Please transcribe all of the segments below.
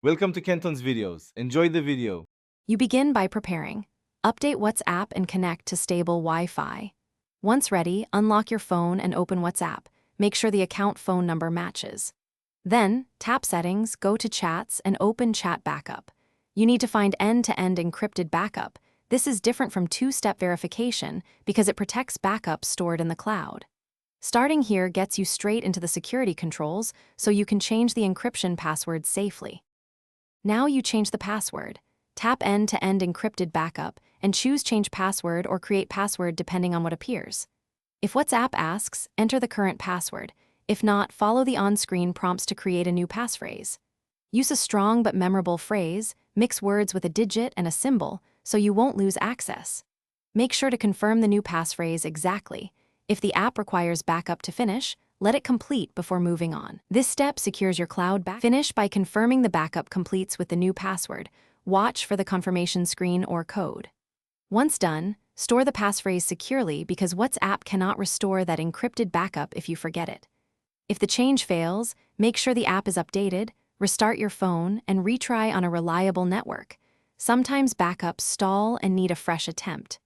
Welcome to Kenton's videos. Enjoy the video. You begin by preparing. Update WhatsApp and connect to stable Wi-Fi. Once ready, unlock your phone and open WhatsApp. Make sure the account phone number matches. Then, tap Settings, go to Chats, and open Chat Backup. You need to find end-to-end encrypted backup. This is different from two-step verification because it protects backups stored in the cloud. Starting here gets you straight into the security controls so you can change the encryption password safely. Now you change the password. Tap End-to-End Encrypted Backup and choose Change Password or Create Password depending on what appears. If WhatsApp asks, enter the current password. If not, follow the on-screen prompts to create a new passphrase. Use a strong but memorable phrase, mix words with a digit and a symbol so you won't lose access. Make sure to confirm the new passphrase exactly. If the app requires backup to finish, let it complete before moving on. This step secures your cloud backup. Finish by confirming the backup completes with the new password. Watch for the confirmation screen or code. Once done, store the passphrase securely because WhatsApp cannot restore that encrypted backup if you forget it. If the change fails, make sure the app is updated, restart your phone, and retry on a reliable network. Sometimes backups stall and need a fresh attempt.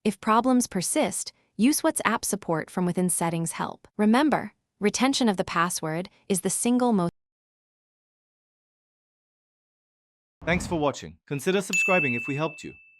If problems persist, use WhatsApp support from within Settings help. Remember, retention of the password is the single most. Thanks for watching. Consider subscribing if we helped you.